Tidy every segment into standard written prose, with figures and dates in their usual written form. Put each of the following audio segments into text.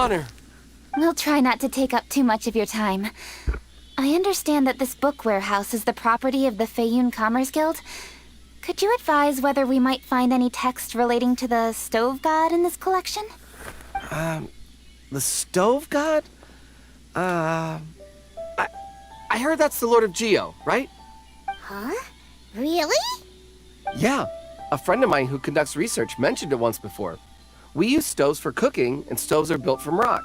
honor. We'll try not to take up too much of your time. I understand that this book warehouse is the property of the Feiyun Commerce Guild. Could you advise whether we might find any text relating to the stove god in this collection? The stove god? I heard that's the Lord of Geo, right? Huh? Really? Yeah. A friend of mine who conducts research mentioned it once before. We use stoves for cooking, and stoves are built from rock.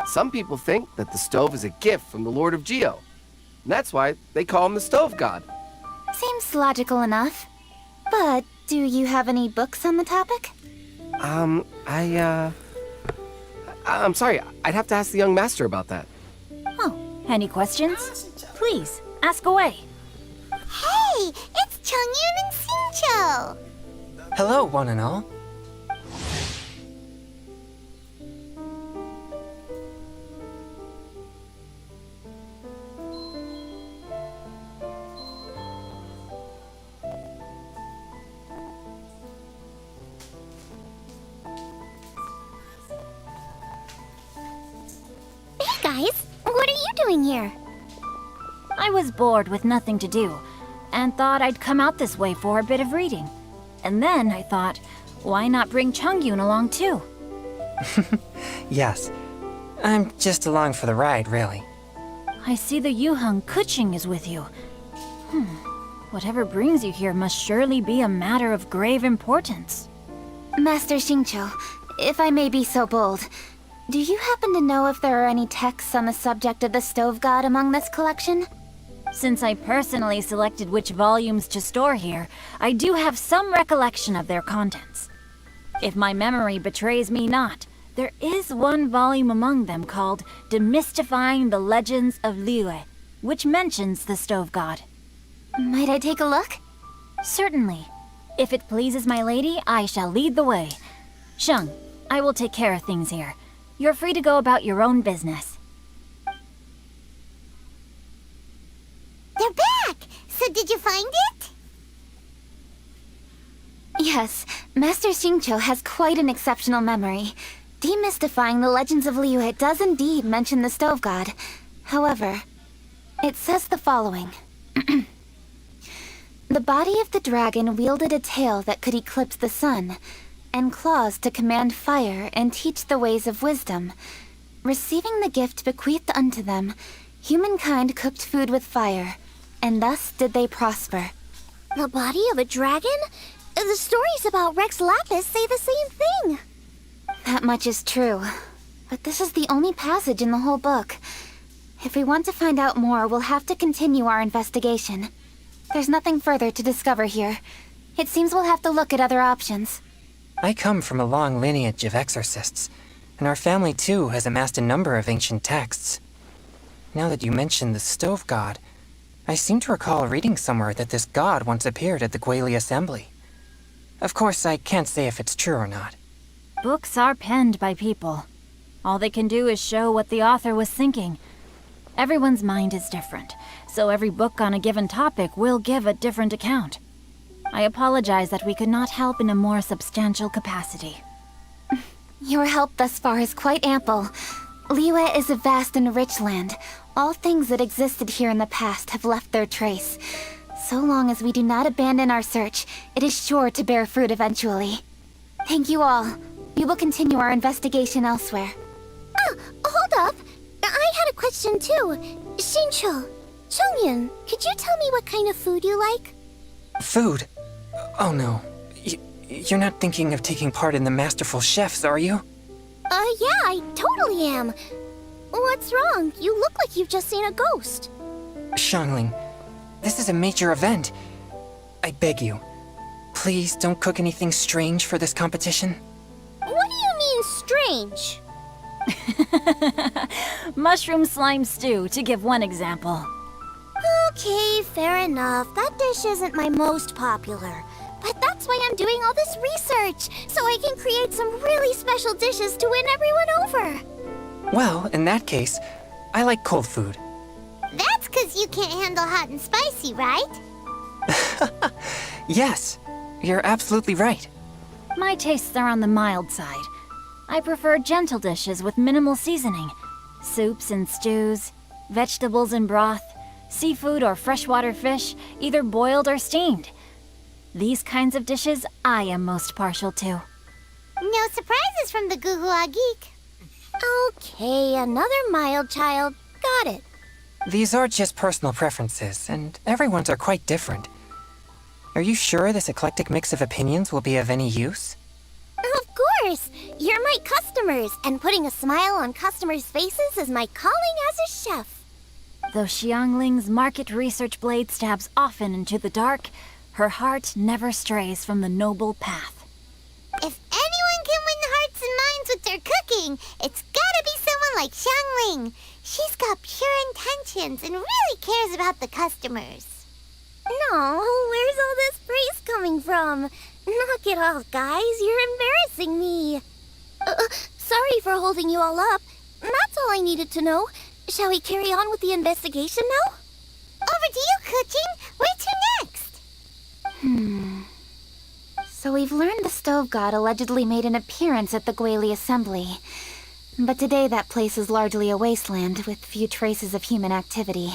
Some people think that the stove is a gift from the Lord of Geo. And that's why they call him the stove god. Seems logical enough. But do you have any books on the topic? I'm sorry, I'd have to ask the young master about that. Oh, any questions? Please, ask away. Hey, it's Chongyun and Xingqiu! Hello, one and all. Hey guys, what are you doing here? I was bored with nothing to do, and thought I'd come out this way for a bit of reading. And then I thought, why not bring Chongyun along too? Yes. I'm just along for the ride, really. I see the Yuheng Kuching is with you. Whatever brings you here must surely be a matter of grave importance. Master Xingqiu, if I may be so bold, do you happen to know if there are any texts on the subject of the stove god among this collection? Since I personally selected which volumes to store here, I do have some recollection of their contents. If my memory betrays me not, there is one volume among them called Demystifying the Legends of Liyue, which mentions the stove god. Might I take a look? Certainly. If it pleases my lady, I shall lead the way. Sheng, I will take care of things here. You're free to go about your own business. They're back! So did you find it? Yes, Master Xingqiu has quite an exceptional memory. Demystifying the Legends of Liyue does indeed mention the stove god. However, it says the following. The body of the dragon wielded a tail that could eclipse the sun, and claws to command fire and teach the ways of wisdom. Receiving the gift bequeathed unto them, humankind cooked food with fire, and thus did they prosper. The body of a dragon? The stories about Rex Lapis say the same thing. That much is true. But this is the only passage in the whole book. If we want to find out more, we'll have to continue our investigation. There's nothing further to discover here. It seems we'll have to look at other options. I come from a long lineage of exorcists, and our family too has amassed a number of ancient texts. Now that you mention the stove god, I seem to recall reading somewhere that this god once appeared at the Guili Assembly. Of course, I can't say if it's true or not. Books are penned by people. All they can do is show what the author was thinking. Everyone's mind is different, so every book on a given topic will give a different account. I apologize that we could not help in a more substantial capacity. Your help thus far is quite ample. Liyue is a vast and rich land. All things that existed here in the past have left their trace. So long as we do not abandon our search, it is sure to bear fruit eventually. Thank you all. We will continue our investigation elsewhere. Ah, hold up. I had a question too. Xingqiu, Chongyun, could you tell me what kind of food you like? Food? Oh no. You're not thinking of taking part in the Masterful Chefs, are you? Yeah, I totally am. What's wrong? You look like you've just seen a ghost. Xiangling, this is a major event. I beg you, please don't cook anything strange for this competition. What do you mean, strange? Mushroom slime stew, to give one example. Okay, fair enough. That dish isn't my most popular. But that's why I'm doing all this research, so I can create some really special dishes to win everyone over. Well, in that case, I like cold food. That's 'cause you can't handle hot and spicy, right? Yes, you're absolutely right. My tastes are on the mild side. I prefer gentle dishes with minimal seasoning. Soups and stews, vegetables and broth, seafood or freshwater fish, either boiled or steamed. These kinds of dishes I am most partial to. No surprises from the Guhua Geek. Okay, another mild child. Got it. These are just personal preferences, and everyone's are quite different. Are you sure this eclectic mix of opinions will be of any use? Of course! You're my customers, and putting a smile on customers' faces is my calling as a chef. Though Xiangling's market research blade stabs often into the dark, her heart never strays from the noble path. If anyone can win the hearts and minds with their cooking, it's gotta be someone like Xiangling. She's got pure intentions and really cares about the customers. No, where's all this praise coming from? Knock it off, guys. You're embarrassing me. Sorry for holding you all up. That's all I needed to know. Shall we carry on with the investigation now? Over to you, Kuching. Where to next? So we've learned the Stove God allegedly made an appearance at the Guili Assembly. But today that place is largely a wasteland with few traces of human activity.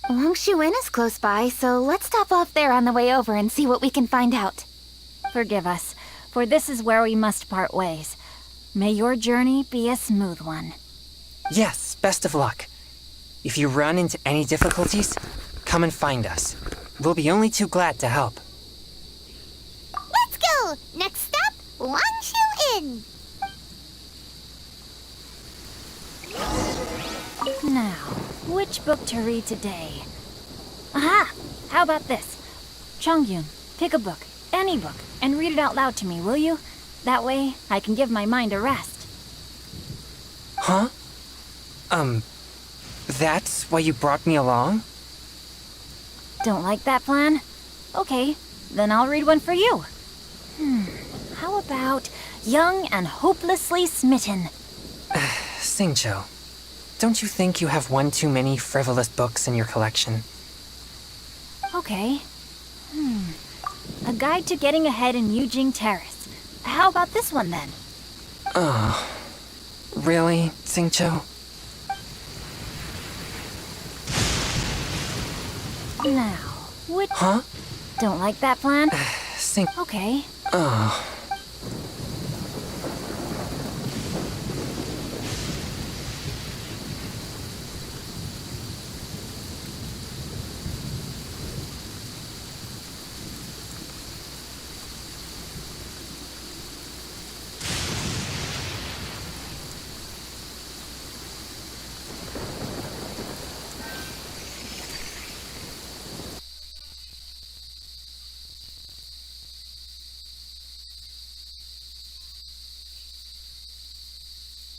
Longshu Inn is close by, so let's stop off there on the way over and see what we can find out. Forgive us, for this is where we must part ways. May your journey be a smooth one. Yes, best of luck. If you run into any difficulties, come and find us. We'll be only too glad to help. Let's go! Next stop, Longshu Inn. Now, which book to read today? Aha! How about this? Chongyun, pick a book, any book, and read it out loud to me, will you? That way, I can give my mind a rest. Huh? That's why you brought me along? Don't like that plan? Okay, then I'll read one for you. How about Young and Hopelessly Smitten? Xingqiu, don't you think you have one too many frivolous books in your collection? Okay. A Guide to Getting Ahead in Yujing Terrace. How about this one then? Oh, really, Xingqiu? Now, which... Huh? Don't like that plan? Xing... Okay. Oh.